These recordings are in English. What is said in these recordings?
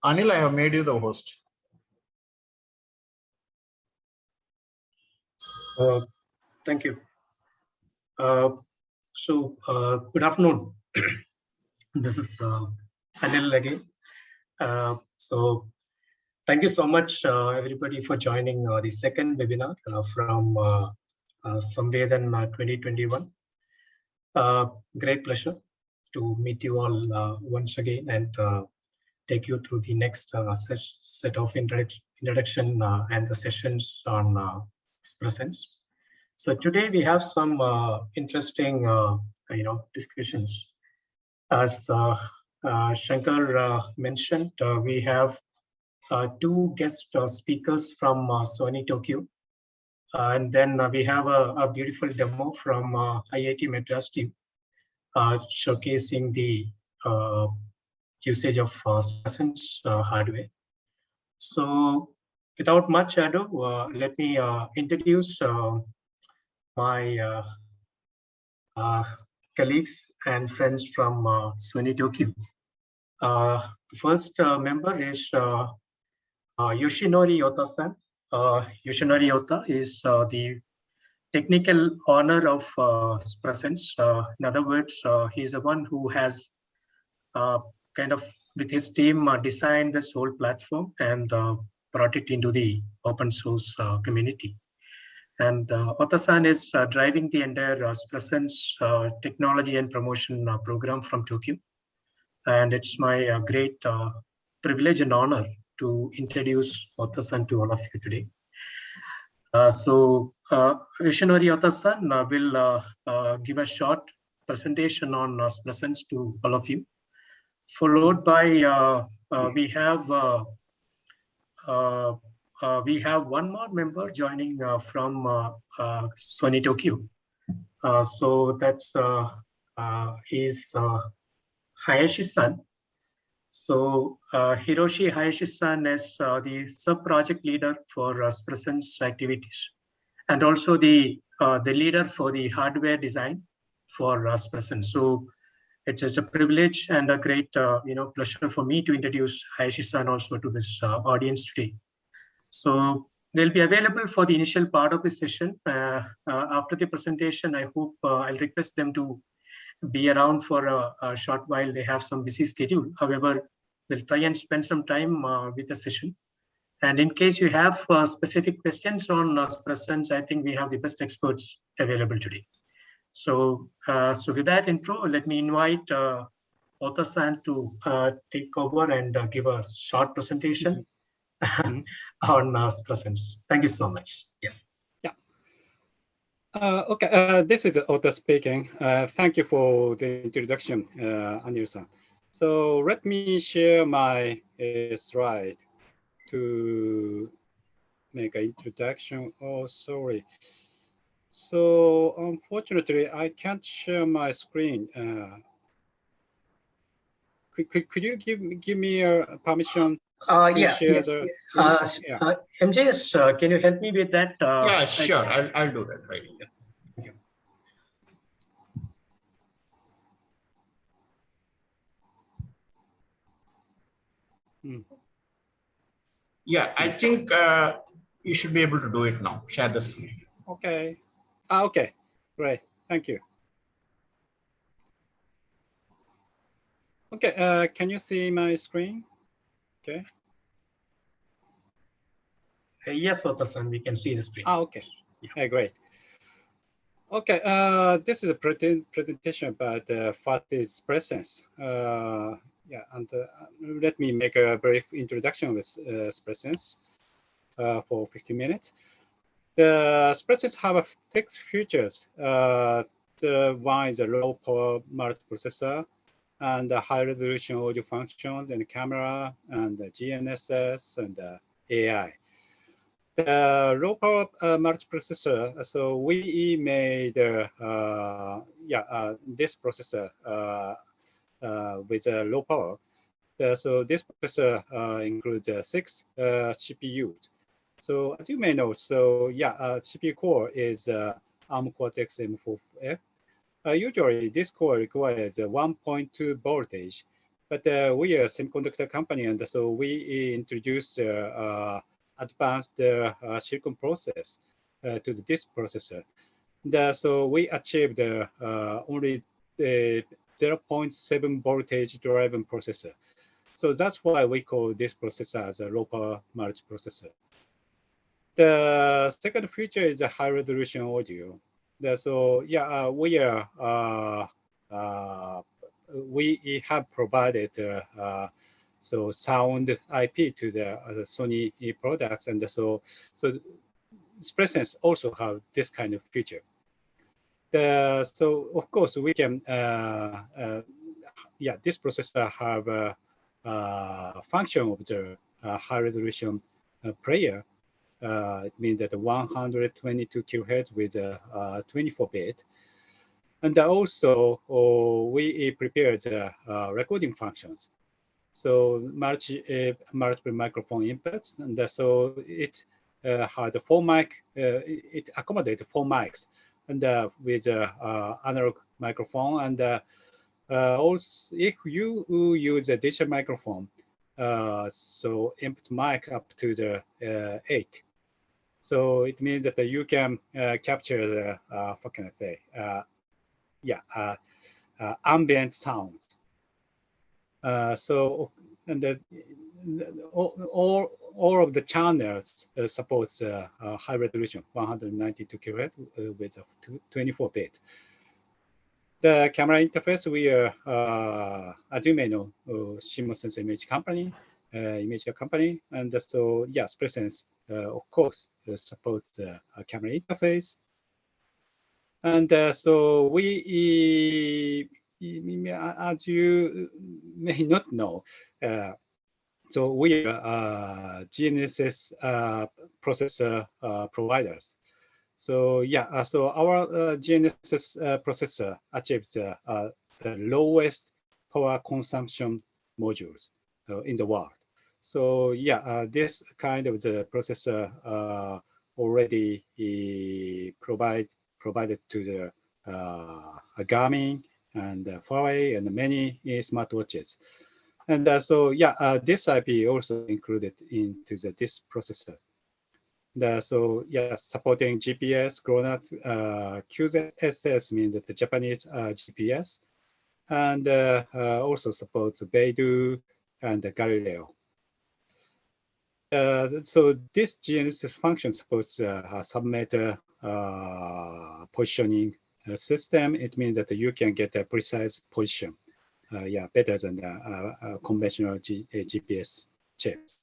Anil, I have made you the host. Thank you. Good afternoon. This is Anil again. Thank you so much, everybody, for joining the second webinar from SAMVEDAN 2021. Great pleasure to meet you all once again and take you through the next set of introduction and the sessions on presence. So today we have some interesting, discussions. As Shankar mentioned, we have two guest speakers from Sony Tokyo. And then we have a beautiful demo from IIT Madras team showcasing the usage of presence hardware. So without much ado, let me introduce my colleagues and friends from Sony Tokyo. The first member is Yoshinori Yota-san. Yoshinori Yota is the technical owner of presence. In other words, he's the one who has kind of with his team designed this whole platform and brought it into the open source community. And Ota-san is driving the entire presence technology and promotion program from Tokyo. And it's my great privilege and honor to introduce Ota-san to all of you today. Yoshinori Ota-san will give a short presentation on presence to all of you, followed by we have one more member joining from Sony Tokyo. So that's he's Hayashi-san. So Hiroshi Hayashi-san is the sub-project leader for presence activities, and also the leader for the hardware design for presence. So it's a privilege and a great pleasure for me to introduce Hayashi-san also to this audience today. So they'll be available for the initial part of the session. After the presentation, I hope I'll request them to be around for a short while. They have some busy schedule. However, they'll try and spend some time with the session. And in case you have specific questions on presence, I think we have the best experts available today. So with that intro, let me invite Ota-san to take over and give a short presentation on presence. Thank you so much. Yeah. Okay, this is Ota speaking. Thank you for the introduction, Anil-san. So let me share my slide to make an introduction. Oh, sorry. So unfortunately, I can't share my screen. Could you give me a permission? Yes. MJS, can you help me with that? Yeah, sure. I'll do that right here. Thank you. Yeah, I think you should be able to do it now. Share the screen. Okay. Okay, great. Thank you. Okay, can you see my screen? Okay. Yes, Ota-san, we can see the screen. Okay. Yeah, great. Okay, this is a presentation about what is presence. Yeah, and let me make a brief introduction with presence for 15 minutes. The presence have 6 features. The one is a low power multiprocessor and a high resolution audio functions and camera and the GNSS and AI. The low power multiprocessor, so we made this processor with a low power. So this processor includes 6 CPUs. So as you may know, so CPU core is ARM Cortex-M4F. Usually this core requires a 1.2 voltage But we are a semiconductor company, and so we introduced advanced silicon process to this processor. So we achieved only the 0.7 voltage driven processor. So that's why we call this processor as a low power multiprocessor. The second feature is a high resolution audio. So yeah, we have provided so sound IP to the Sony products, and so Presence also have this kind of feature. So of course we can yeah, this processor have a function of the high resolution player. It means that 122 kilohertz with 24-bit. And also, we prepared recording functions. So multiple microphone inputs, and so it had 4 mic. It accommodated 4 mics, and with analog microphone. And also, if you use a digital microphone, so input mic up to the 8. So it means that you can capture the what can I say? Ambient sound. So and all of the channels supports high resolution 192 kilohertz with a 24-bit. The camera interface, we are, as you may know, CMOS sensor image company, and so yes, Presence, of course, supports the camera interface. And so we, as you may not know, so we are GNSS processor providers. So yeah, so our GNSS processor achieves the lowest power consumption modules in the world. So yeah, this kind of the processor already provided to the Garmin and Huawei and many smartwatches. And so yeah, this IP also included into this processor. So yeah, supporting GPS, GLONASS, QZSS means that the Japanese GPS, and also supports Beidou and Galileo. So this GNSS function supports a sub-meter positioning system. It means that you can get a precise position, yeah, better than the conventional GPS chips.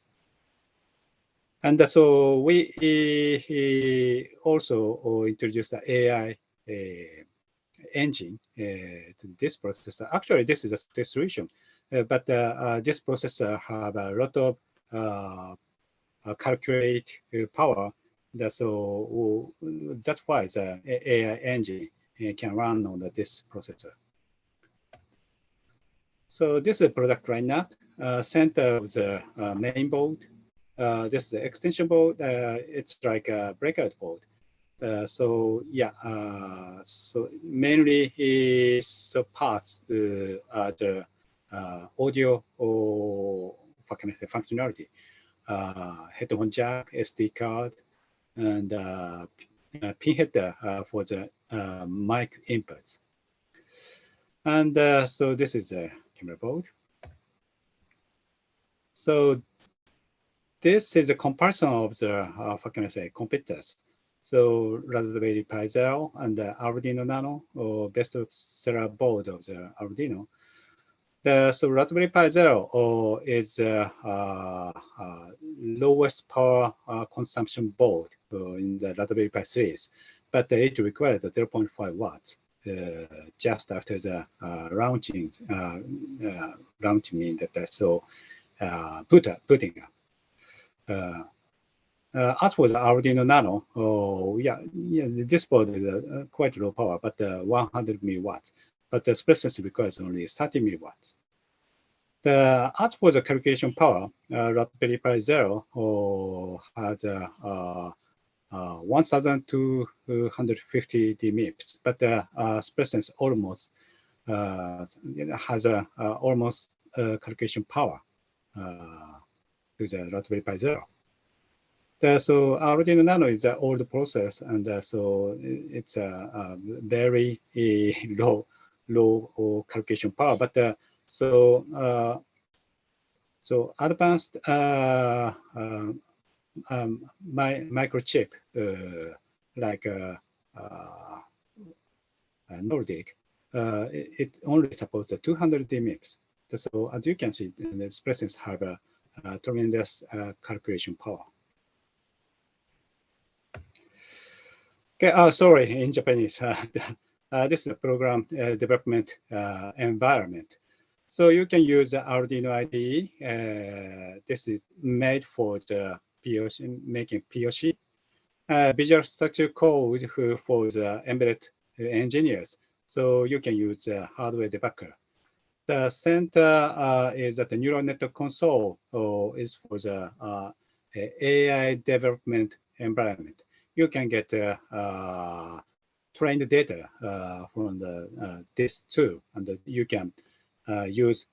And so we also introduced the AI engine to this processor. Actually, this is a solution, but this processor have a lot of calculate power. So that's why the AI engine can run on this processor. So this is a product lineup. Center of the main board. This is the extension board. It's like a breakout board. So yeah, so mainly so parts the audio or what can I say, functionality, headphone jack, SD card, and pin header for the mic inputs. And so this is a camera board. So this is a comparison of the what can I say, competitors. So Raspberry Pi Zero and the Arduino Nano, or best seller board of the Arduino. So Raspberry Pi Zero is lowest power consumption board in the Raspberry Pi series, but it requires 0.5 watts just after the launching. Launching means that so putting up. As for the Arduino Nano, yeah, this board is quite low power, but 100 milliwatts. But the Presence requires only 30 milliwatts. As for the calculation power, Raspberry Pi Zero has 1,250 DMIPS, but Presence almost has almost calculation power to the Raspberry Pi Zero. So Arduino Nano is an old process, and so it's a very low calculation power. But so advanced microchip like Nordic, it only supports the 200 MIPS. So as you can see, the expressions have a tremendous calculation power. Okay, sorry, in Japanese. This is a program development environment. So you can use the Arduino IDE. This is made for the POC, making POC. Visual Structure Code for the embedded engineers. So you can use the hardware debugger. The center is that the neural network console is for the AI development environment. You can get trained data from this tool, and you can use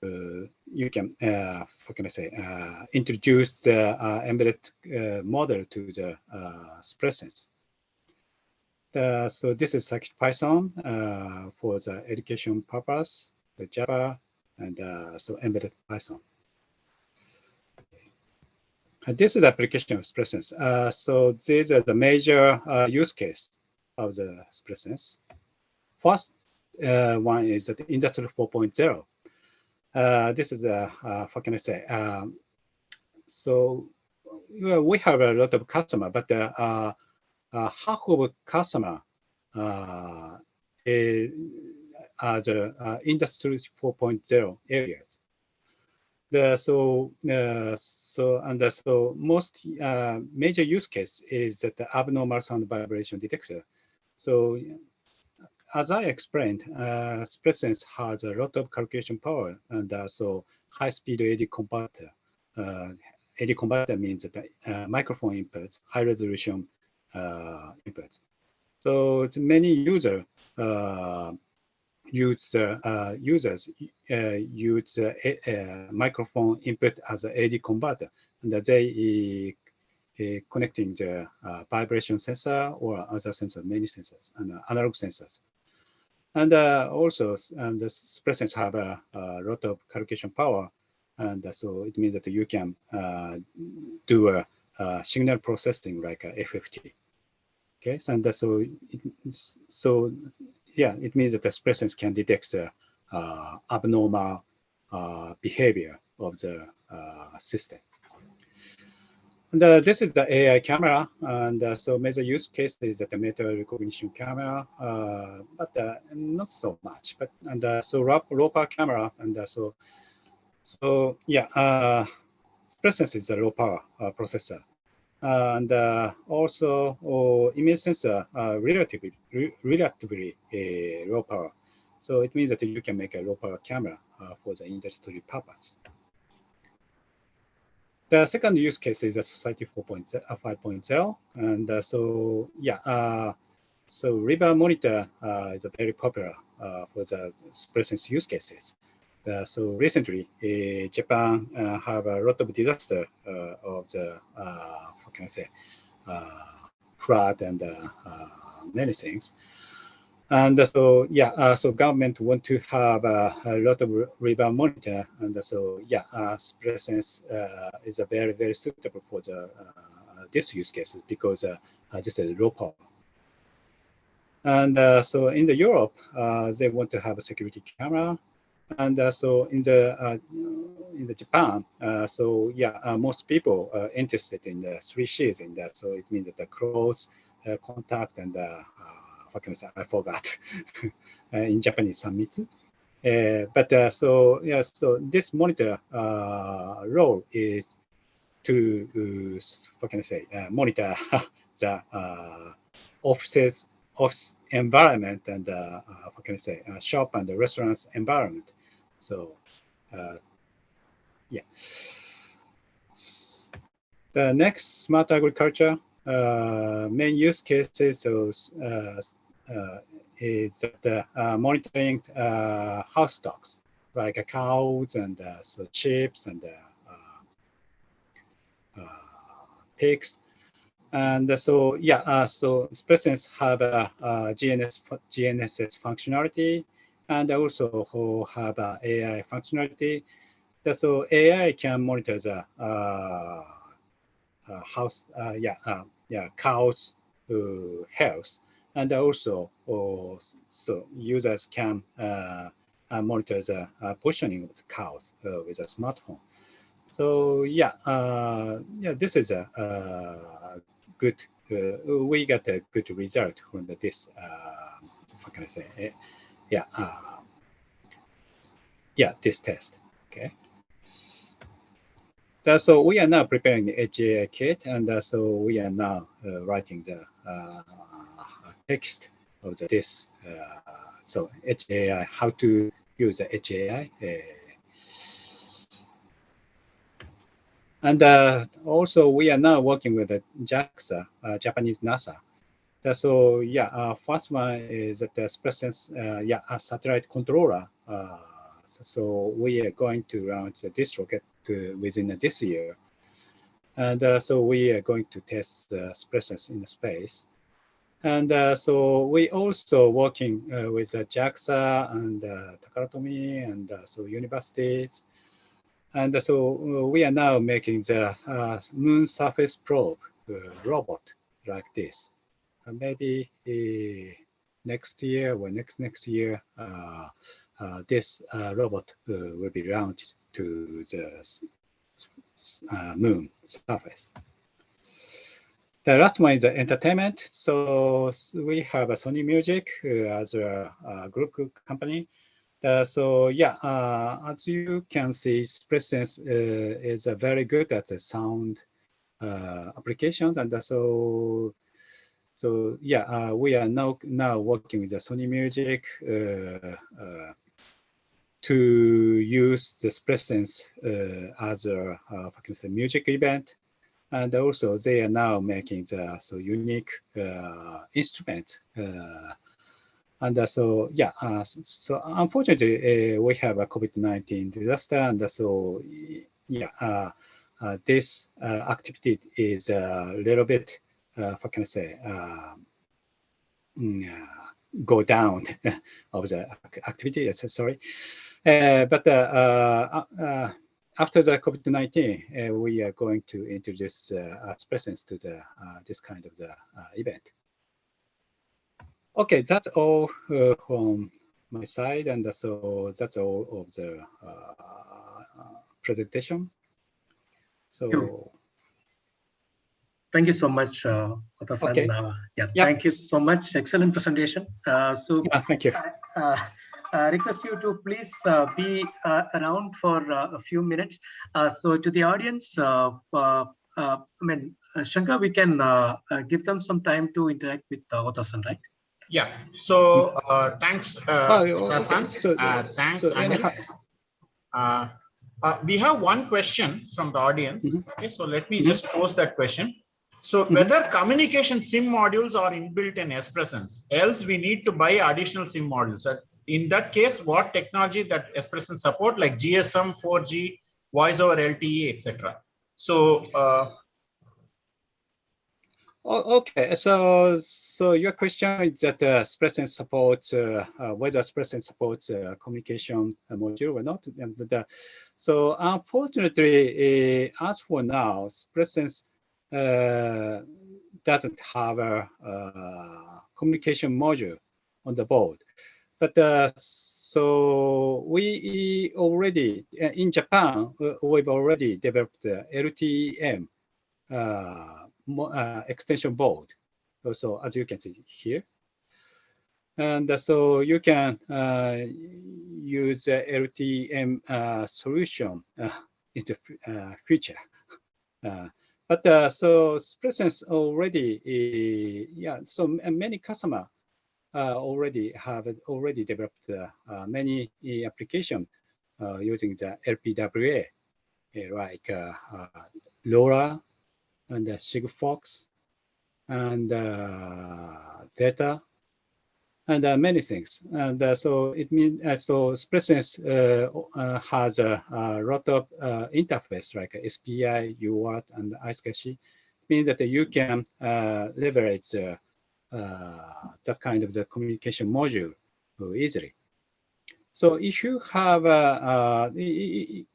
how can I say, introduce the embedded model to the expressions. So this is Python for the education purpose, the Java, and so embedded Python. This is the application of expressions. So these are the major use case of the expressions. First one is the Industry 4.0. This is how can I say? So we have a lot of customer, but half of customer are the Industry 4.0 areas. So most major use case is that the abnormal sound vibration detector. So as I explained, expressions has a lot of calculation power, and so high-speed AD converter. AD converter means that microphone inputs, high-resolution inputs. So many users use microphone input as an AD converter, and they connecting the vibration sensor or other sensor, many sensors, and analog sensors. And also, the expressions have a lot of calculation power, and so it means that you can do a signal processing like a FFT. Okay, and so yeah, it means that the expressions can detect the abnormal behavior of the system. And this is the AI camera, and so major use case is that the metal recognition camera, but not so much. But so low power camera, and so yeah, expressions is a low power processor. And also image sensor relatively low power. So it means that you can make a low power camera for the industry purpose. The second use case is a Society 5.0, and so yeah, so river monitor is a very popular for the expressions use cases. So recently, Japan have a lot of disaster of the how can I say, flood and many things. And so yeah, so government want to have a lot of river monitor, and so yeah, expressions is a very suitable for the this use cases because this is low power. And so in the Europe, they want to have a security camera. And so in the Japan, so yeah, most people are interested in the 3 C's in that. So it means that the close, contact, and what can I say? I forgot in Japanese, sanmitsu. But so yeah, so this monitor role is to what can I say? Monitor the office environment, and what can I say? Shop and the restaurants environment. So yeah. The next smart agriculture main use cases is that monitoring house stocks. like cows and so sheep and pigs. And so so expressions have a, GNSS functionality, and also have a AI functionality. So AI can monitor the house, cows' health, and also so users can monitor the positioning of the cows with a smartphone. So this is a good. We got a good result from this. What can I say? This test. Okay. So we are now preparing the HAI kit, and so we are now writing the text of this. So HAI, how to use the HAI. And also we are now working with the JAXA, Japanese NASA. So first one is that the presence, a satellite controller. So we are going to launch this rocket within this year. And so we are going to test the presence in the space. And so we also working with JAXA and Takaratomi and so universities. And so we are now making the moon surface probe robot like this. Maybe next year or next year, this robot will be launched to the moon surface. The last one is the entertainment. So we have a Sony Music as a group company. So as you can see, presence is very good at the sound applications, and we are now working with the Sony Music to use this presence as a music event, and also they are now making the unique instrument. And so unfortunately we have a COVID-19 disaster, and so this activity is a little bit what can I say, go down of the activity. Sorry, but after the COVID-19, we are going to introduce presence to the this kind of the event. Okay, that's all from my side, and so that's all of the presentation. So thank you so much, Ota-san. Okay. Thank you so much. Excellent presentation. Thank you. Request you to please be around for a few minutes. So to the audience, Shankar, we can give them some time to interact with Ota-san, right? Yeah. So thanks, Ota-san. Thanks, Anil. We have one question from the audience. Okay, so let me just pose that question. So whether communication SIM modules are inbuilt in Espresence, else we need to buy additional SIM modules. In that case, what technology that Espresence support, like GSM, 4G, voice over LTE, etc. So okay, so your question is that Espresence supports whether Espresence supports communication module or not. And so unfortunately, as for now, Espresence doesn't have a communication module on the board. But so we already in Japan, we've already developed the LTE-M extension board. Also, as you can see here, and so you can use the LTE-M solution in the future. But so presence already, so many customers already developed many applications using the LPWA, like LoRa and Sigfox and Theta and many things. And so it means so Expressness has a lot of interface like SPI, UART, and iSCSI. Means that you can leverage that kind of the communication module easily. So if you have any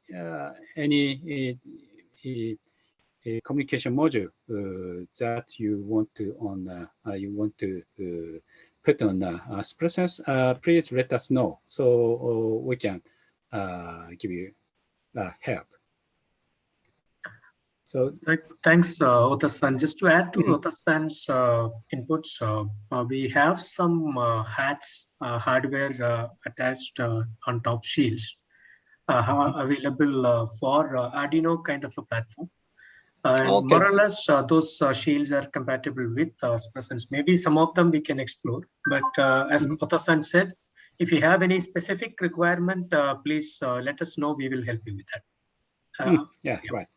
communication module that you want to put on Expressness, please let us know so we can give you help. So thanks, Ota-san. Just to add to Ota-san's inputs, we have some hats, hardware attached on top shields available for Arduino kind of a platform. Okay. More or less, those shields are compatible with Expressness. Maybe some of them we can explore. But as Ota-san said, if you have any specific requirement, please let us know. We will help you with that. Yeah, right.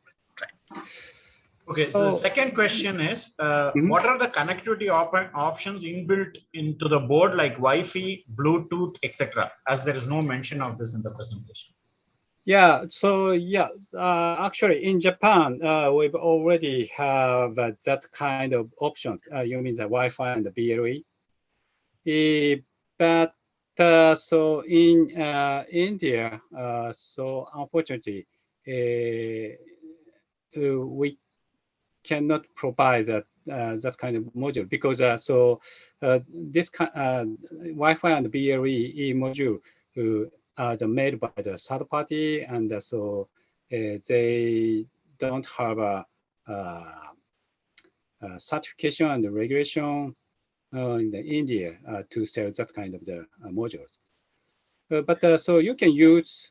Okay, so the second question is, what are the connectivity options inbuilt into the board like Wi-Fi, Bluetooth, etc., as there is no mention of this in the presentation? Yeah, so yeah, actually in Japan, we've already have that kind of options. You mean the Wi-Fi and the BLE. But so in India, so unfortunately, we cannot provide that kind of module because this Wi-Fi and BLE module are made by the third party, and so they don't have a certification and regulation in India to sell that kind of the modules. But so you can use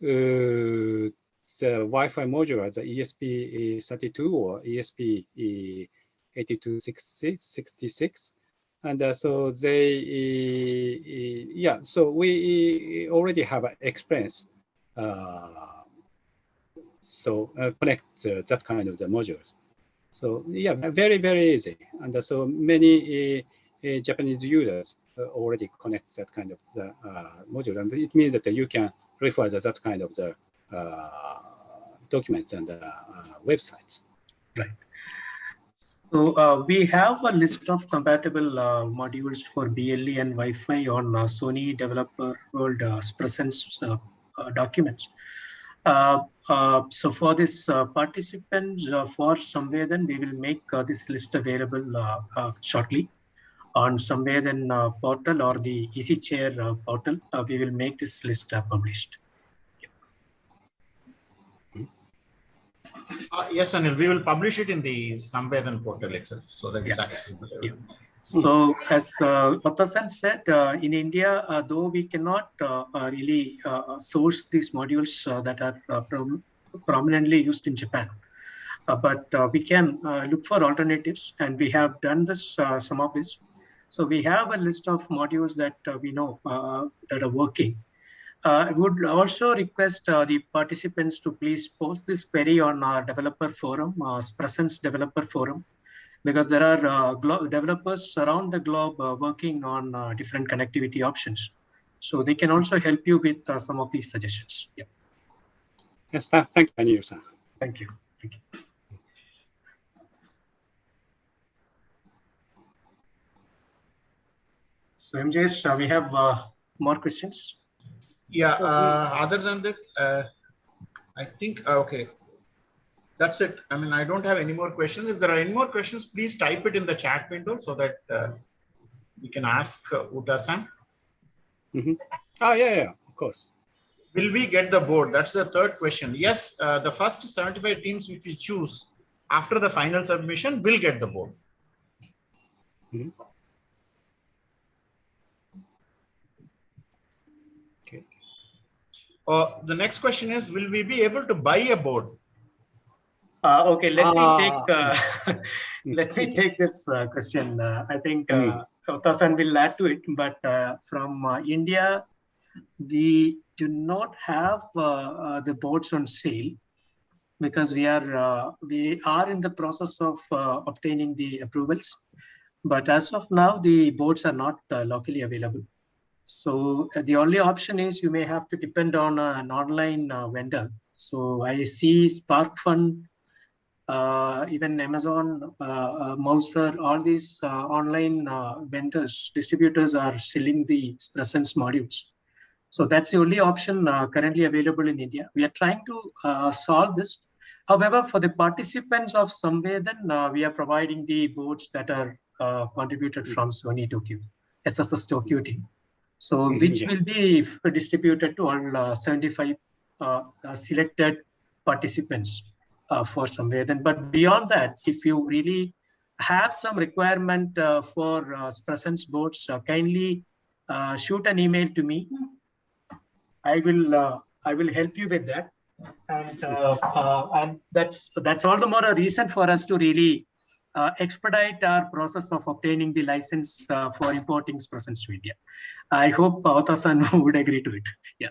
the Wi-Fi module as the ESP32 or ESP8266, and so they, yeah. So we already have experience. So connect that kind of the modules. So yeah, very easy, and so many Japanese users already connect that kind of the module, and it means that you can refer to that kind of the documents and websites. Right. So we have a list of compatible modules for BLE and Wi-Fi on Sony Developer World Expressness documents. So for this participants for SAMVEDAN, we will make this list available shortly on SAMVEDAN portal or the Easy Chair portal. We will make this list published. Yes, Anil, we will publish it in the SAMVEDAN portal itself so that it's accessible. Yeah. So as Ota-san said, in India, though we cannot really source these modules that are prominently used in Japan, but we can look for alternatives, and we have done this, some of this. So we have a list of modules that we know that are working. I would also request the participants to please post this query on our developer forum, Expressness developer forum, because there are developers around the globe working on different connectivity options. So they can also help you with some of these suggestions. Yeah. Yes, thank you, sir. Thank you. Thank you. So MJS, we have more questions. Yeah, other than that, I think, okay, that's it. I mean, I don't have any more questions. If there are any more questions, please type it in the chat window so that we can ask Uta-san. Oh, yeah, of course. Will we get the board? That's the third question. Yes, the first 75 teams which we choose after the final submission will get the board. Okay. The next question is, will we be able to buy a board? Okay, let me take this question. I think Ota-san will add to it, but from India, we do not have the boards on sale because we are in the process of obtaining the approvals. But as of now, the boards are not locally available. So the only option is you may have to depend on an online vendor. So I see SparkFun, even Amazon, Mouser, all these online vendors, distributors are selling the presence modules. So that's the only option currently available in India. We are trying to solve this. However, for the participants of SAMVEDAN, we are providing the boards that are contributed from Sony Tokyo, SSS Tokyo team. So which will be distributed to all 75 selected participants for SAMVEDAN. But beyond that, if you really have some requirement for presence boards, kindly shoot an email to me. I will help you with that, and that's all the more a reason for us to really expedite our process of obtaining the license for importing presence to India. I hope Ota-san would agree to it. Yeah.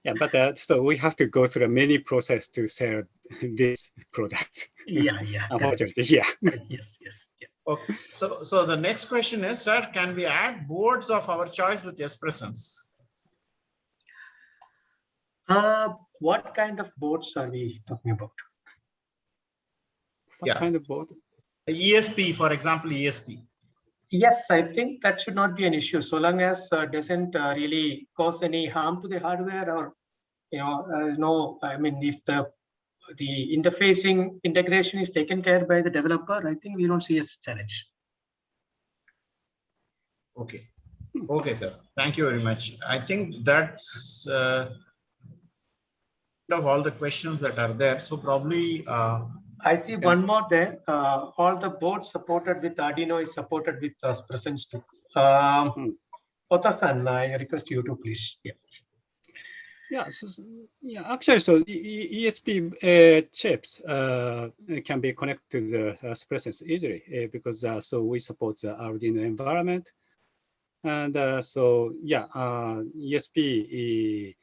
Yeah, but so we have to go through many process to sell this product. Yeah. Unfortunately, yeah. Yes. Yeah. Okay. So the next question is, sir, can we add boards of our choice with presence? What kind of boards are we talking about? What kind of board? ESP, for example, ESP. Yes, I think that should not be an issue so long as doesn't really cause any harm to the hardware, or no. I mean, if the interfacing integration is taken care by the developer, I think we don't see a challenge. Okay. Okay, sir. Thank you very much. I think that's of all the questions that are there. So probably I see one more there. All the boards supported with Arduino is supported with presence too. Ota-san, I request you to please. Yeah. Yeah. Actually, so ESP chips can be connected to the presence easily because so we support the Arduino environment, and so yeah, ESP.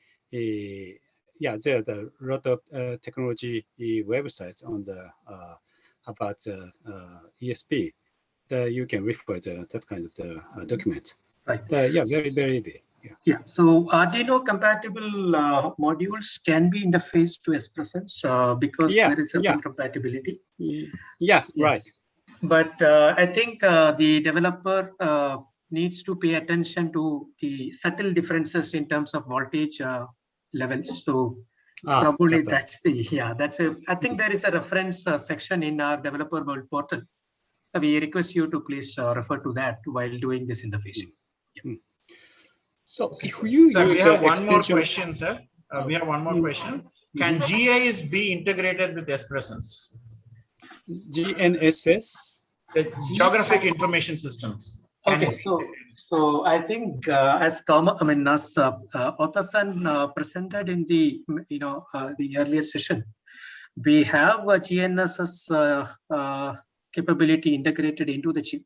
Yeah, there's a lot of technology websites on the about ESP that you can refer to that kind of the document. Right. Yeah, very easy. Yeah. So Arduino compatible modules can be interfaced to presence because there is a compatibility. Yeah, yes. Right. But I think the developer needs to pay attention to the subtle differences in terms of voltage levels. So probably that's I think there is a reference section in our developer world portal. We request you to please refer to that while doing this interfacing. Yeah. So if you sir, we have one more question, sir. We have one more question. Can GIS be integrated with presence? GNSS? The Geographic Information Systems. Okay, so I think as Ota-san presented in the the earlier session, we have a GNSS capability integrated into the chip.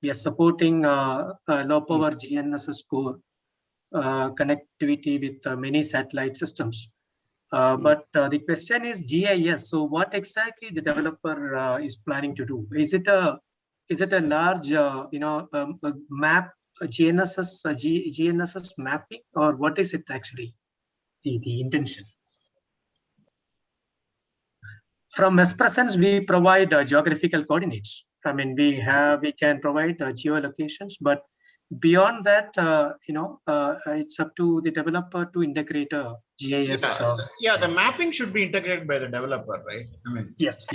We are supporting low power GNSS core connectivity with many satellite systems. But the question is GIS. So what exactly the developer is planning to do? Is it a large map, GNSS mapping, or what is it actually the intention? From presence, we provide geographical coordinates. I mean, we can provide geolocations, but beyond that, it's up to the developer to integrate a GIS. The mapping should be integrated by the developer, right? I mean, yes.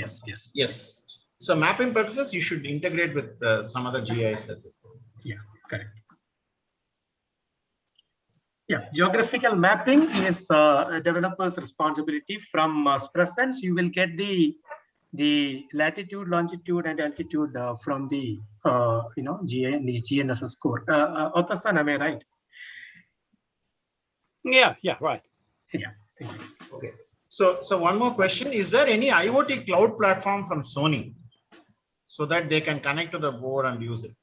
So mapping purposes, you should integrate with some other GIS. Yeah, correct. Yeah, geographical mapping is a developer's responsibility. From presence, you will get the latitude, longitude, and altitude from the GNSS core. Ota-san, am I right? Yeah, right. Yeah. Thank you. Okay. So one more question: is there any IoT cloud platform from Sony so that they can connect to the board and use it?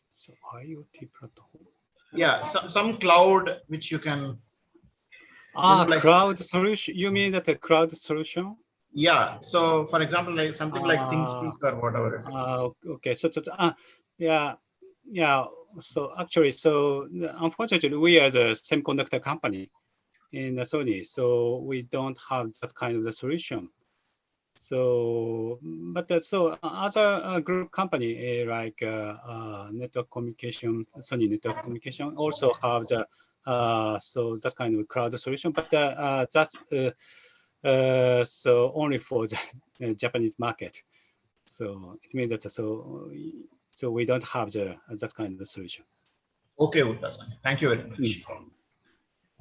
So IoT platform. Yeah, some cloud which you can. Cloud solution. You mean that a cloud solution? Yeah. So, for example, like something like ThinkSpeak or whatever it is. Okay. So Yeah, yeah. So actually, so unfortunately, we are the semiconductor company in the Sony, so we don't have that kind of the solution. So, but so other group company like network communication, Sony network communication also have the so that kind of cloud solution, but that's so only for the Japanese market. So it means that so we don't have the that kind of solution. Okay, Uttasan. Thank you very much.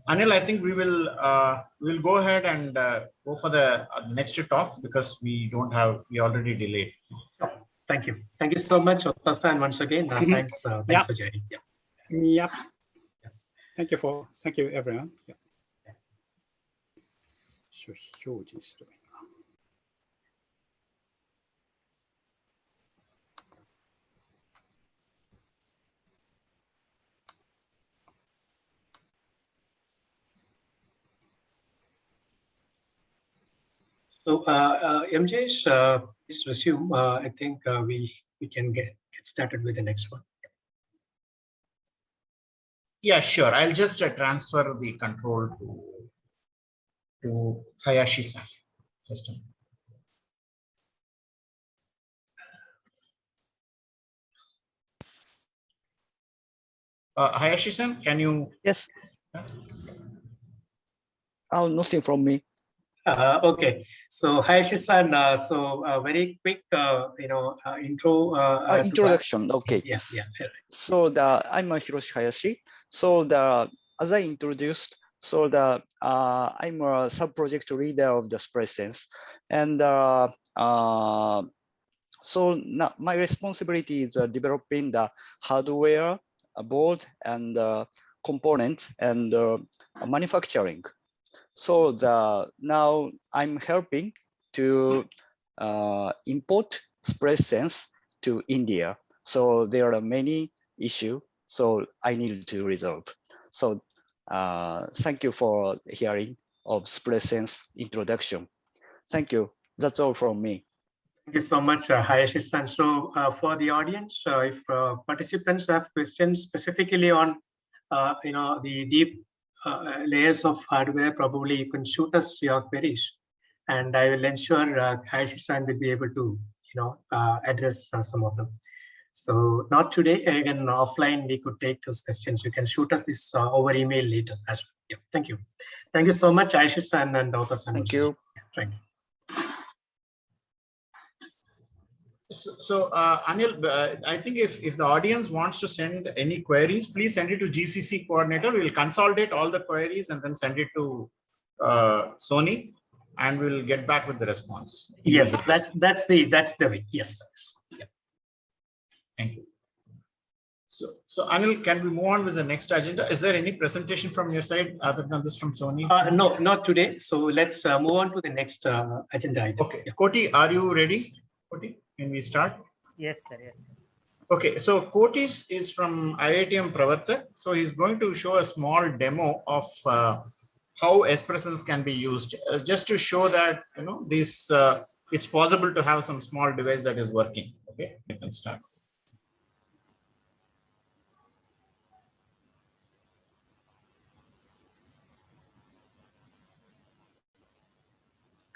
Anil, I think we will go ahead and go for the next talk because we already delayed. Thank you. Thank you so much, Otasan. Once again, thanks for joining. Yep. Thank you everyone. Yeah. So MJ's, please resume. I think we can get started with the next one. Yeah, sure. I'll just transfer the control to Hayashi-san. Just a minute. Hayashi-san, can you? Yes. Oh, nothing from me. Okay, so Hayashi-san, very quick, intro. Introduction. Okay. Yeah. So I'm Hiroshi Hayashi. So as I introduced, so I'm a sub-project leader of the Express, and so now my responsibility is developing the hardware, board, and components, and manufacturing. So now I'm helping to import Express to India. So there are many issues, so I need to resolve. So thank you for hearing of Express introduction. Thank you. That's all from me. Thank you so much, Hayashi-san. So for the audience, if participants have questions specifically on, the deep layers of hardware, probably you can shoot us your queries, and I will ensure Hayashi-san will be able to, address some of them. So not today, again, offline, we could take those questions. You can shoot us this over email later as well. Yeah, thank you. Thank you so much, Hayashi-san and Ota-san. Thank you. Thank you. So Anil, I think if the audience wants to send any queries, please send it to GCC coordinator. We'll consolidate all the queries and then send it to Sony, and we'll get back with the response. Yes, that's the way. Yes. Yeah. Thank you. So Anil, can we move on with the next agenda? Is there any presentation from your side other than this from Sony? No, not today. So let's move on to the next agenda item. Okay, Koti, are you ready? Koti, can we start? Yes, sir. Yes. Okay, so Koti is from IITM-Pravartak. So he's going to show a small demo of how expressions can be used, just to show that this it's possible to have some small device that is working. Okay, you can start.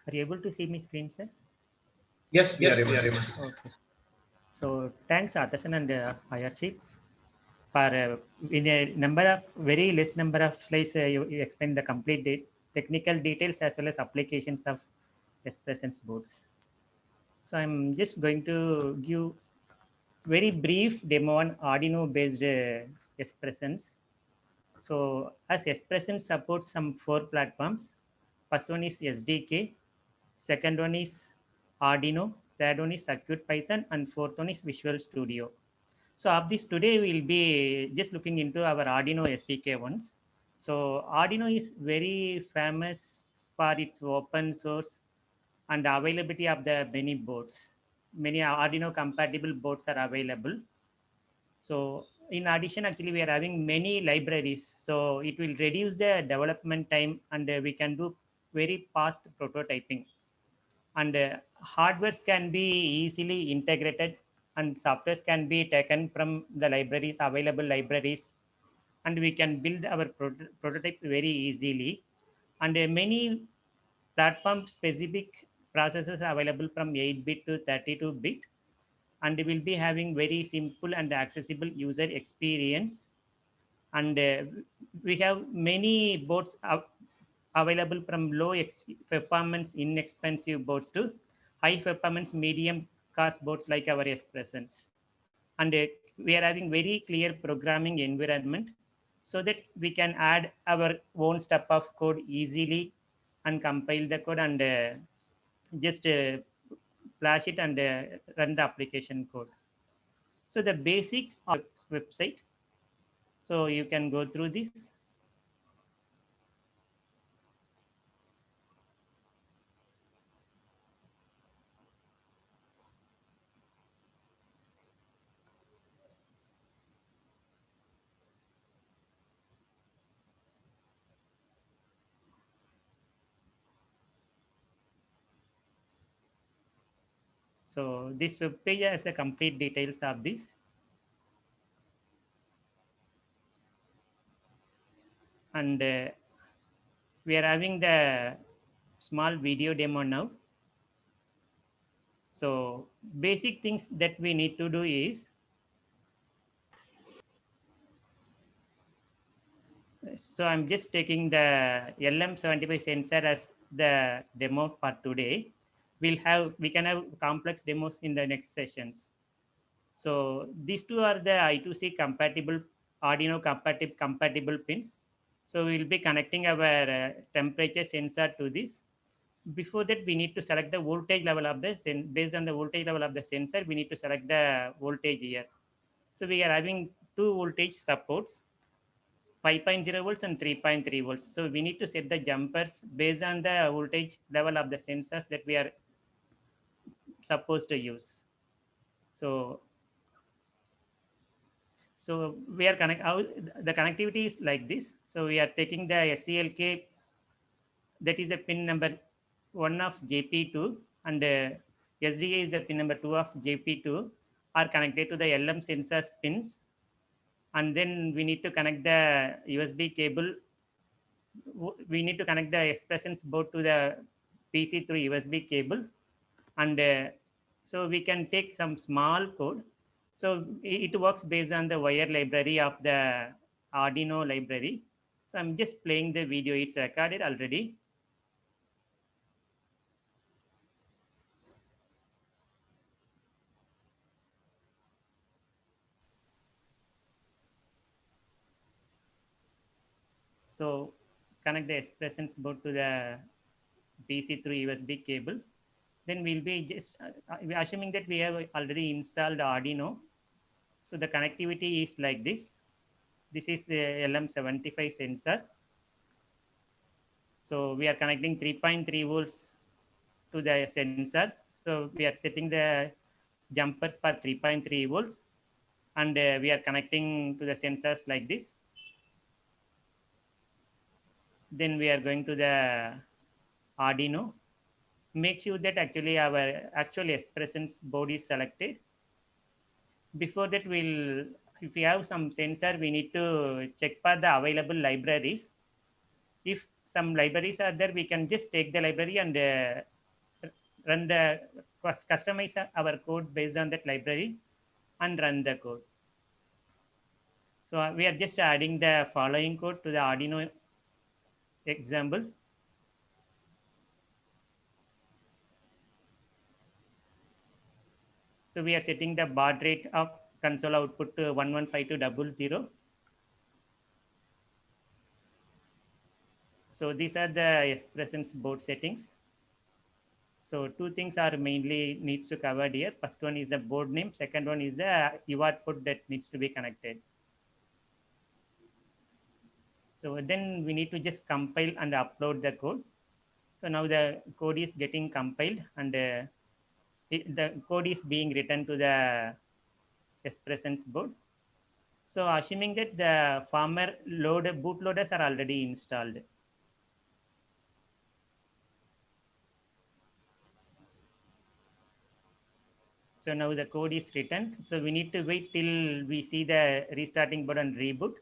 Are you able to see my screen, sir? Yes, we are able. Okay. So thanks, Atasan and Hayashi, for in a very less number of slides, you explain the complete technical details as well as applications of expressions boards. So I'm just going to give very brief demo on Arduino based expressions. So as expressions supports some 4 platforms. First one is SDK, second one is Arduino, third one is CircuitPython, and fourth one is Visual Studio. So of this today we'll be just looking into our Arduino SDK ones. So Arduino is very famous for its open source and availability of the many boards. Many Arduino compatible boards are available. So in addition, actually we are having many libraries. So it will reduce the development time, and we can do very fast prototyping. And hardwares can be easily integrated and softwares can be taken from the libraries, available libraries, and we can build our prototype very easily. And many platform specific processors are available from 8-bit to 32-bit, and will be having very simple and accessible user experience. And we have many boards available from low performance inexpensive boards to high performance medium cost boards like our Expressons. And we are having very clear programming environment so that we can add our own stuff of code easily and compile the code and just flash it and run the application code. So the basic website, so you can go through this. So this web page has a complete details of this. And we are having the small video demo now. So basic things that we need to do is, so I'm just taking the LM75 sensor as the demo for today. We can have complex demos in the next sessions. So these two are the I2C compatible, Arduino compatible pins. So we'll be connecting our temperature sensor to this. Before that, we need to select the voltage level of the based on the voltage level of the sensor, we need to select the voltage here. So we are having two voltage supports, 5.0 volts and 3.3 volts. So we need to set the jumpers based on the voltage level of the sensors that we are supposed to use. So we are the connectivity is like this. So we are taking the SCLK, that is the pin number 1 of JP2, and SDA is the pin number 2 of JP2, are connected to the LM sensors pins. And then we need to connect the USB cable. We need to connect the Expressons board to the PC through USB cable. And so we can take some small code. So it works based on the wire library of the Arduino library. So I'm just playing the video. It's recorded already. So connect the Expressons board to the PC through USB cable. Then we'll be just assuming that we have already installed Arduino. So the connectivity is like this. This is the LM75 sensor. So we are connecting 3.3 volts to the sensor. So we are setting the jumpers for 3.3 volts. And we are connecting to the sensors like this. Then we are going to the Arduino. Make sure that actually our actual Expressons board is selected. Before that, if we have some sensor, we need to check for the available libraries. If some libraries are there, we can just take the library and customize our code based on that library and run the code. So we are just adding the following code to the Arduino example. So we are setting the baud rate of console output to 115200. So these are the Expressons board settings. So two things are mainly needs to cover here. First one is the board name. Second one is the UART port that needs to be connected. So then we need to just compile and upload the code. So now the code is getting compiled and the code is being written to the Expressons board. So assuming that the former bootloaders are already installed. So So now the code is written. So we need to wait till we see the restarting button reboot.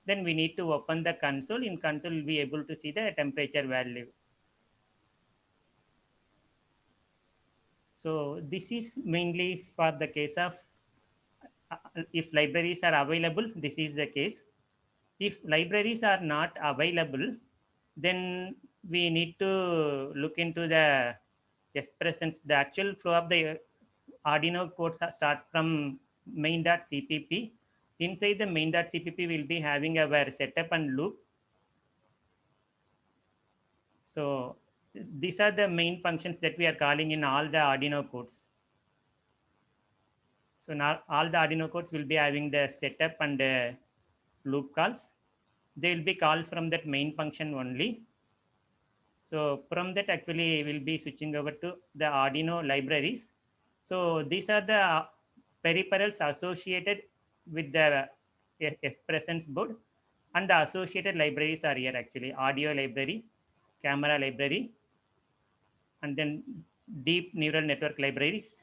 Then we need to open the console. In console, we'll be able to see the temperature value. So this is mainly for the case of if libraries are available, this is the case. If libraries are not available, then we need to look into the expressions. The actual flow of the Arduino code starts from main.cpp. Inside the main.cpp, we'll be having our setup and loop. So these are the main functions that we are calling in all the Arduino codes. So now all the Arduino codes will be having the setup and loop calls. They will be called from that main function only. So from that, actually, we'll be switching over to the Arduino libraries. So these are the peripherals associated with the expressions board, and the associated libraries are here actually: audio library, camera library, and then deep neural network libraries.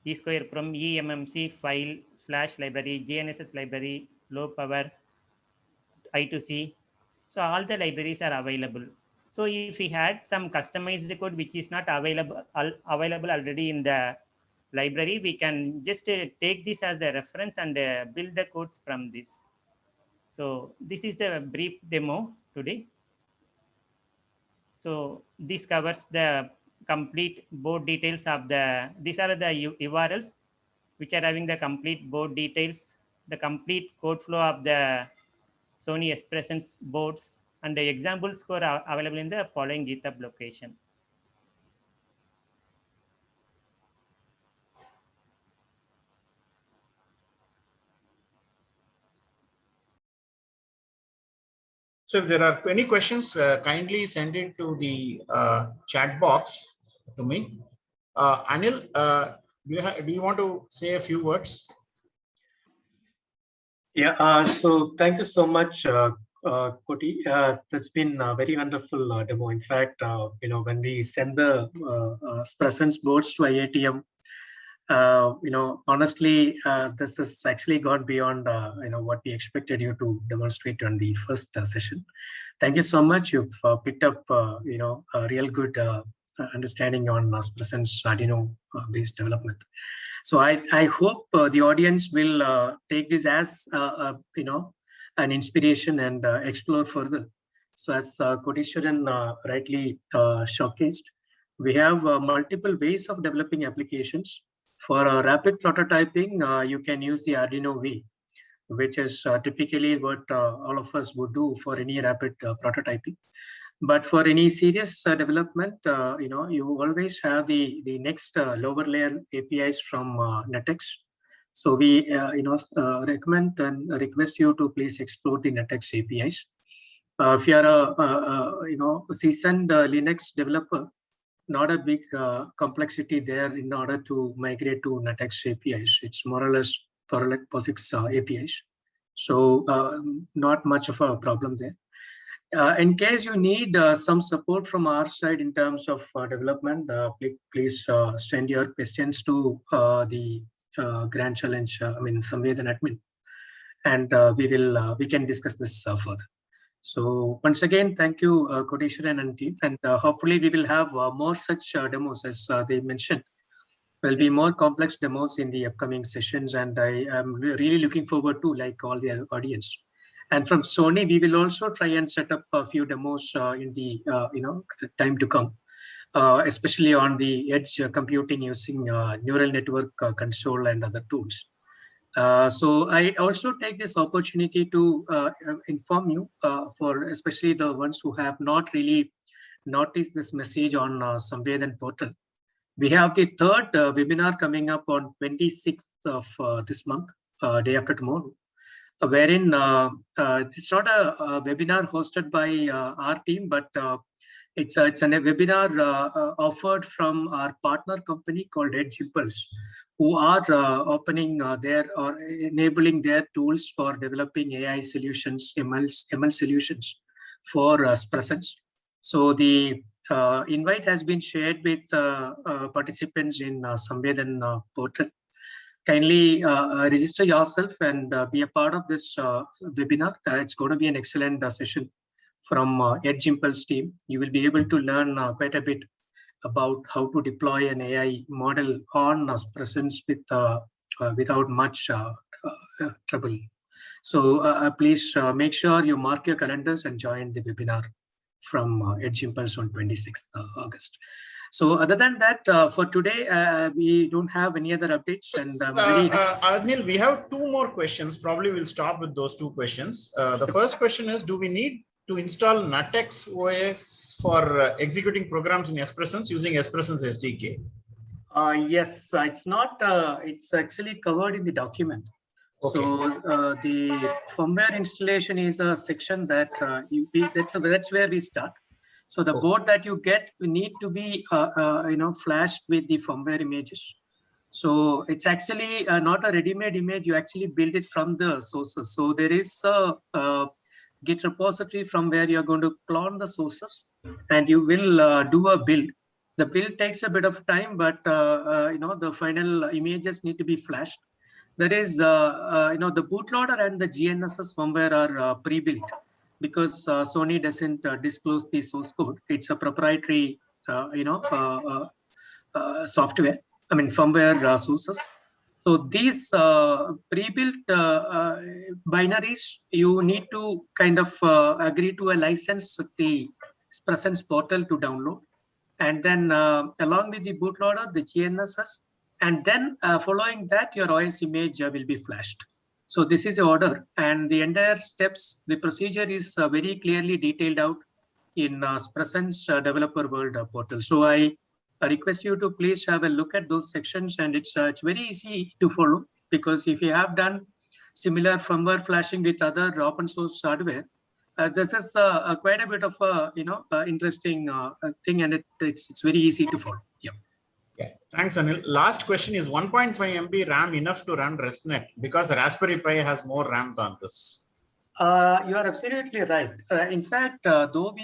E-square from eMMC file, flash library, GNSS library, low power, I2C. So all the libraries are available. So if we had some customized code which is not available already in the library, we can just take this as a reference and build the codes from this. So this is a brief demo today. So this covers the complete board details of these are the URLs which are having the complete board details, the complete code flow of the Sony Expressions boards, and the examples code are available in the following GitHub location. So if there are any questions, kindly send it to the chat box to me. Anil, do you want to say a few words? Yeah, so thank you so much, Koti. That's been a very wonderful demo. In fact, when we send the presence boards to IITM, honestly, this has actually gone beyond, what we expected you to demonstrate on the first session. Thank you so much. You've picked up, a real good understanding on presence Arduino based development. So I hope the audience will take this as, an inspiration and explore further. So as Kotishwaran rightly showcased, we have multiple ways of developing applications. For rapid prototyping, you can use the Arduino way, which is typically what all of us would do for any rapid prototyping. But for any serious development, you always have the next lower layer APIs from NetX. So we, recommend and request you to please explore the NetX APIs. If you are a seasoned Linux developer, not a big complexity there in order to migrate to NetX APIs. It's more or less POSIX APIs. So not much of a problem there. In case you need some support from our side in terms of development, please send your questions to the Grand Challenge, SAMVEDAN admin, and we can discuss this further. So once again, thank you, Kotishwaran and team, and hopefully we will have more such demos as they mentioned. There will be more complex demos in the upcoming sessions, and I am really looking forward to, like all the audience. And from Sony, we will also try and set up a few demos in the time to come, especially on the edge computing using neural network console and other tools. So I also take this opportunity to inform you for especially the ones who have not really noticed this message on SAMVEDAN portal. We have the third webinar coming up on 26th of this month, day after tomorrow, wherein it's not a webinar hosted by our team, but it's a webinar offered from our partner company called Edge Impulse, who are opening their or enabling their tools for developing AI solutions, ML solutions for presence. So the invite has been shared with participants in SAMVEDAN portal. Kindly register yourself and be a part of this webinar. It's going to be an excellent session from Edge Impulse team. You will be able to learn quite a bit about how to deploy an AI model on presence with without much trouble. So please make sure you mark your calendars and join the webinar from Edge Impulse on 26th August. So other than that, for today, we don't have any other updates. And Anil, we have two more questions. Probably we'll stop with those two questions. The first question is, do we need to install NutX OS for executing programs in Espressence using Espressence SDK? Yes, it's not. It's actually covered in the document. Okay. So the firmware installation is a section that that's where we start. So the board that you get, you need to be flashed with the firmware images. So it's actually not a ready-made image. You actually build it from the sources. So there is a Git repository from where you're going to clone the sources, and you will do a build. The build takes a bit of time, but the final images need to be flashed. There is the bootloader and the GNSS firmware are pre-built, because Sony doesn't disclose the source code. It's a proprietary, software. I mean, firmware sources. So these pre-built binaries, you need to kind of agree to a license with the Presence portal to download, and then along with the bootloader, the GNSS, and then following that, your OS image will be flashed. So this is the order, and the entire steps, the procedure is very clearly detailed out in Presence Developer World portal. So I request you to please have a look at those sections, and it's very easy to follow, because if you have done similar firmware flashing with other open source hardware, this is quite a bit of a interesting thing, and it's very easy to follow. Yeah. Yeah, thanks, Anil. Last question is 1.5 MB RAM enough to run ResNet, because Raspberry Pi has more RAM than this? You are absolutely right. In fact, though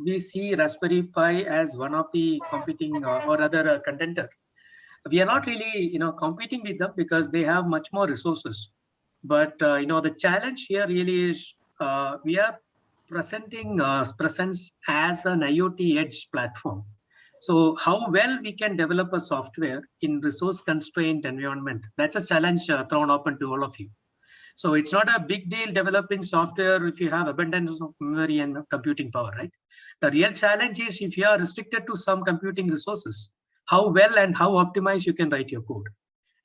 we see Raspberry Pi as one of the competing or other contender, we are not really competing with them, because they have much more resources. But the challenge here really is we are presenting Presence as an IoT edge platform. So how well we can develop a software in resource constrained environment, that's a challenge thrown open to all of you. So it's not a big deal developing software if you have abundance of memory and computing power, right? The real challenge is if you are restricted to some computing resources, how well and how optimized you can write your code.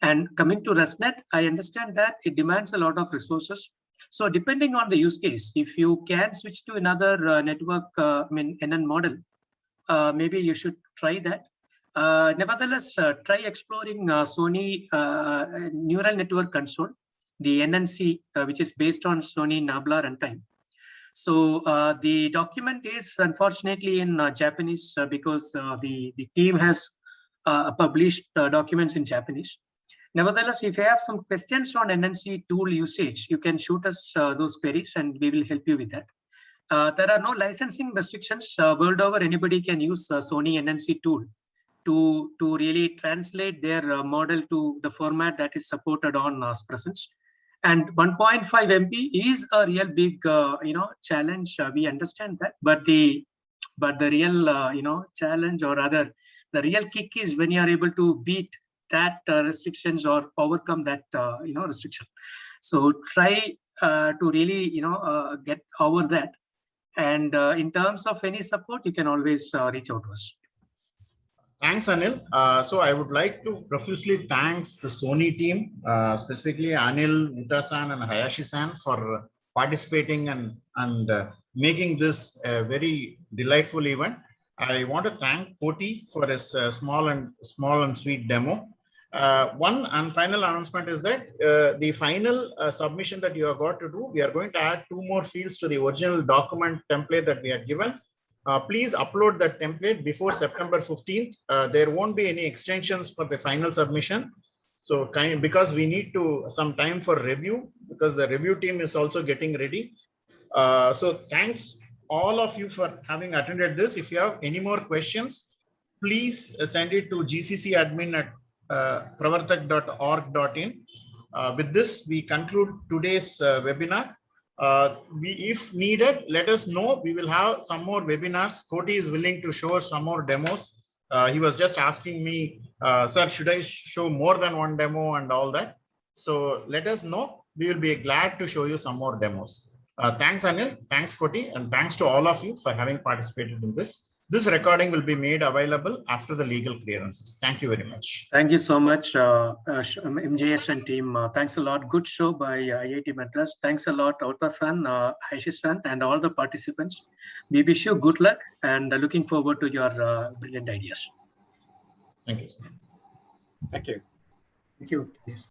And coming to ResNet, I understand that it demands a lot of resources. So depending on the use case, if you can switch to another network NN model, maybe you should try that. Nevertheless, try exploring Sony Neural Network Console, the NNC, which is based on Sony Nabla runtime. So the document is unfortunately in Japanese because the team has published documents in Japanese. Nevertheless, if you have some questions on NNC tool usage, you can shoot us those queries and we will help you with that. There are no licensing restrictions. World over, anybody can use Sony NNC tool to really translate their model to the format that is supported on Presence. And 1.5 MB is a real big challenge. We understand that, but the real challenge, or rather the real kick, is when you are able to beat that restrictions or overcome that restriction. So try to really get over that. And in terms of any support, you can always reach out to us. Thanks, Anil. So I would like to profusely thank the Sony team, specifically Anil, Uta-san and Hayashi-san, for participating and making this a very delightful event. I want to thank Koti for his small and sweet demo. One and final announcement is that the final submission that you have got to do, we are going to add 2 more fields to the original document template that we had given. Please upload that template before September 15th. There won't be any extensions for the final submission. So because we need some time for review, because the review team is also getting ready. So thanks all of you for having attended this. If you have any more questions, please send it to gccadmin@pravartak.org.in. With this, we conclude today's webinar. If needed, let us know. We will have some more webinars. Koti is willing to show some more demos. He was just asking me, sir, should I show more than one demo and all that? So let us know. We will be glad to show you some more demos. Thanks, Anil. Thanks, Koti. And thanks to all of you for having participated in this. This recording will be made available after the legal clearances. Thank you very much. Thank you so much, MJS and team. Thanks a lot. Good show by IIT Madras. Thanks a lot, Ota-san, Haishi-san, and all the participants. We wish you good luck and looking forward to your brilliant ideas. Thank you. Thank you. Thank you. Yes.